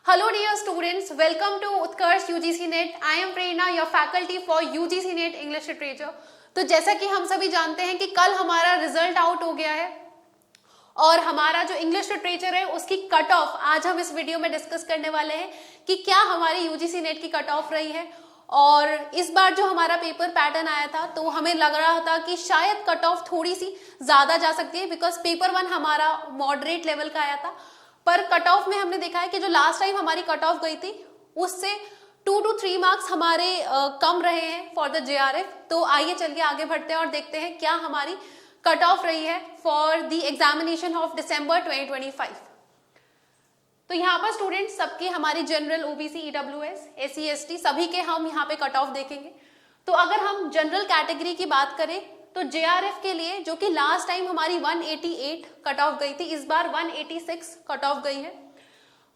Hello dear students, welcome to Utkarsh UGC NET. I am Prerna, your faculty for UGC NET English Literature. तो जैसा कि हम सभी जानते हैं कि कल हमारा रिजल्ट आउट हो गया है और हमारा जो इंग्लिश लिटरेचर है उसकी कट ऑफ आज हम इस वीडियो में डिस्कस करने वाले हैं कि क्या हमारी यूजीसी नेट की कट ऑफ रही है। और इस बार जो हमारा पेपर पैटर्न आया था तो हमें लग रहा था कि शायद कट ऑफ थोड़ी सी ज्यादा जा सकती है, बिकॉज पेपर 1 हमारा मॉडरेट लेवल का आया था, पर कट ऑफ में हमने देखा है कि जो लास्ट टाइम हमारी कट ऑफ गई थी उससे 2 to 3 मार्क्स हमारे कम रहे हैं फॉर द जेआरएफ। तो आइए चलिए आगे बढ़ते हैं और देखते हैं क्या हमारी कट ऑफ रही है for the examination of December 2025। तो यहाँ पर स्टूडेंट्स सबके हमारी general OBC EWS SC ST सभी के हम यहाँ पे कट ऑफ देखेंगे। तो अगर हम जनरल कैटेगरी की बात करें तो जेआरएफ के लिए जो कि लास्ट टाइम हमारी 188 कट ऑफ गई थी, इस बार 186 कट ऑफ गई है।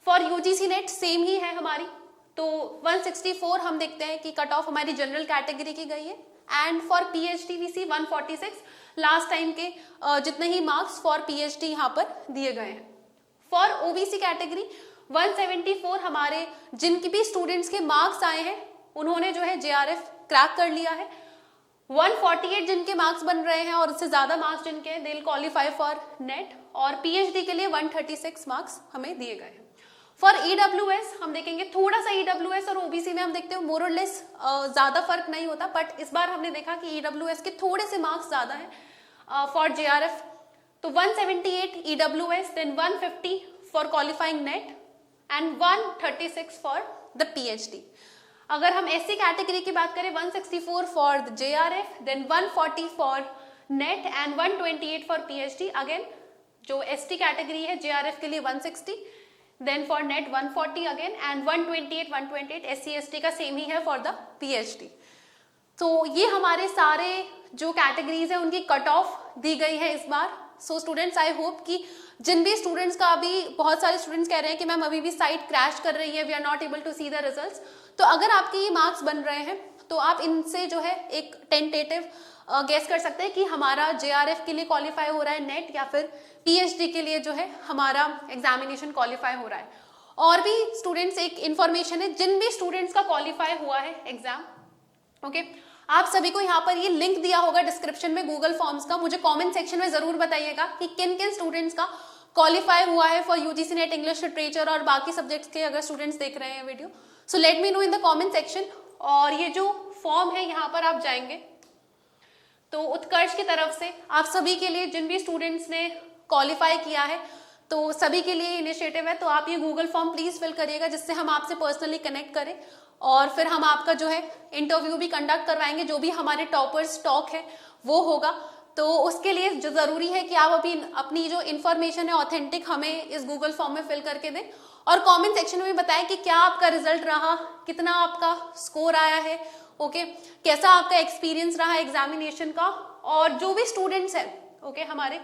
फॉर यूजीसी नेट सेम ही है हमारी, तो 164 हम देखते हैं कि कट ऑफ हमारी जनरल कैटेगरी की गई है। And for PhD we see 146 last time के जितने ही मार्क्स फॉर पीएचडी यहाँ पर दिए गए हैं। फॉर ओबीसी कैटेगरी 174 हमारे जिनके भी स्टूडेंट्स के मार्क्स आए हैं उन्होंने जो है जेआरएफ क्रैक कर लिया है। 148 जिनके मार्क्स बन रहे हैं और उससे ज्यादा मार्क्स जिनके हैं they will qualify for net, और पीएचडी के लिए 136 मार्क्स हमें दिए गए हैं। फॉर ईडब्ल्यूएस हम देखेंगे, थोड़ा सा ईडब्ल्यूएस और ओबीसी में हम देखते हैं मोर और लेस ज्यादा फर्क नहीं होता, बट इस बार हमने देखा कि ईडब्ल्यूएस के थोड़े से मार्क्स ज्यादा है फॉर जेआरएफ। तो 178 EWS, then 150 for qualifying NET and 136 for the PhD. अगर हम एससी कैटेगरी की बात करें 164 for the JRF, then 140 for NET and 128 for PhD. Again जो एसटी कैटेगरी है जेआरएफ के लिए 160, then for NET 140 again and 128 SC ST का सेम ही है फॉर द पीएचडी। तो ये हमारे सारे जो कैटेगरीज है उनकी कट ऑफ दी गई है इस बार। सो स्टूडेंट्स आई होप कि जिन भी स्टूडेंट्स का अभी बहुत सारे स्टूडेंट्स कह रहे हैं कि मैम अभी भी साइट क्रैश कर रही है, we are not able to see the results, तो अगर आपके ये मार्क्स बन रहे हैं तो आप इनसे जो है एक टेंटेटिव गेस कर सकते हैं कि हमारा जेआरएफ के लिए क्वालिफाई हो रहा है नेट, या फिर पीएचडी के लिए जो है हमारा एग्जामिनेशन क्वालिफाई हो रहा है। और भी स्टूडेंट्स एक इंफॉर्मेशन है, जिन भी स्टूडेंट्स का क्वालिफाई हुआ है एग्जाम, ओके, आप सभी को यहाँ पर ये लिंक दिया होगा डिस्क्रिप्शन में गूगल फॉर्म्स का। मुझे कमेंट सेक्शन में जरूर बताइएगा कि किन किन स्टूडेंट्स का क्वालिफाई हुआ है for UGC net English literature और बाकी सब्जेक्ट्स के अगर स्टूडेंट्स देख रहे हैं video, so let me know in the comment section. और ये जो फॉर्म है यहाँ पर आप जाएंगे तो उत्कर्ष की तरफ से आप सभी के लिए जिन भी स्टूडेंट्स ने क्वालिफाई किया है तो सभी के लिए इनिशिएटिव है, तो आप ये गूगल फॉर्म प्लीज फिल करिएगा जिससे हम आपसे पर्सनली कनेक्ट करें और फिर हम आपका जो है इंटरव्यू भी कंडक्ट करवाएंगे। जो भी हमारे टॉपर्स टॉक है वो होगा, तो उसके लिए जो जरूरी है कि आप अभी अपनी जो इन्फॉर्मेशन है ऑथेंटिक हमें इस गूगल फॉर्म में फिल करके दें और कमेंट सेक्शन में बताएं कि क्या आपका रिजल्ट रहा, कितना आपका स्कोर आया है, ओके, कैसा आपका एक्सपीरियंस रहा एग्जामिनेशन का। और जो भी स्टूडेंट्स हैं, ओके, हमारे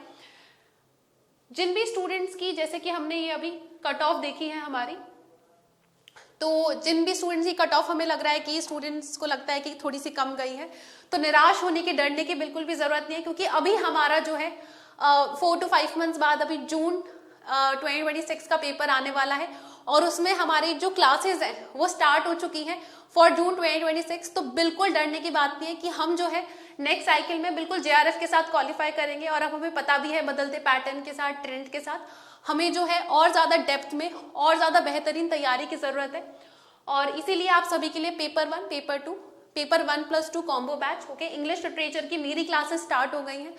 जिन भी स्टूडेंट्स की जैसे कि हमने ये अभी कट ऑफ देखी है हमारी, तो जिन भी स्टूडेंट्स की कट ऑफ हमें लग रहा है कि स्टूडेंट्स को लगता है कि थोड़ी सी कम गई है, तो निराश होने की, डरने की बिल्कुल भी जरूरत नहीं है, क्योंकि अभी हमारा जो है 4 to 5 मंथ्स बाद अभी जून 2026 का पेपर आने वाला है और उसमें हमारी जो क्लासेस हैं वो स्टार्ट हो चुकी हैं फॉर जून 2026। तो बिल्कुल डरने की बात नहीं है कि हम जो है नेक्स्ट साइकिल में बिल्कुल जेआरएफ के साथ क्वालिफाई करेंगे। और अब हमें पता भी है बदलते पैटर्न के साथ, ट्रेंड के साथ हमें जो है और ज्यादा डेप्थ में और ज्यादा बेहतरीन तैयारी की जरूरत है। और इसीलिए आप सभी के लिए paper 1, paper 2, paper 1+2 combo batch, okay, English literature की मेरी क्लासेस स्टार्ट हो गई हैं।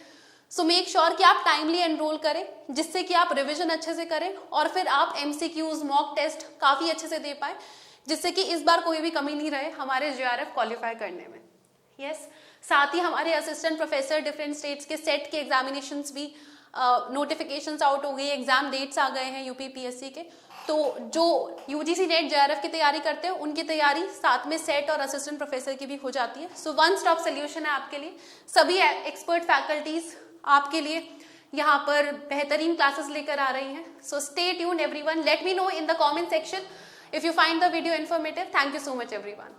सो मेक श्योर कि आप टाइमली एनरोल करें जिससे कि आप रिविजन अच्छे से करें और फिर आप एमसीक्यूज, मॉक टेस्ट काफी अच्छे से दे पाए, जिससे कि इस बार कोई भी कमी नहीं रहे हमारे जेआरएफ क्वालिफाई करने में। यस, साथ ही हमारे असिस्टेंट प्रोफेसर डिफरेंट स्टेट्स के सेट के एग्जामिनेशंस भी नोटिफिकेशंस आउट हो गई, एग्जाम डेट्स आ गए हैं यूपीपीएससी के। तो जो यूजीसी नेट जेआरएफ की तैयारी करते हैं उनकी तैयारी साथ में सेट और असिस्टेंट प्रोफेसर की भी हो जाती है। सो वन स्टॉप सोल्यूशन है आपके लिए, सभी एक्सपर्ट फैकल्टीज आपके लिए यहाँ पर बेहतरीन क्लासेस लेकर आ रही हैं। So stay tuned everyone, let me know in the comment section if you find the video informative. Thank you so much everyone.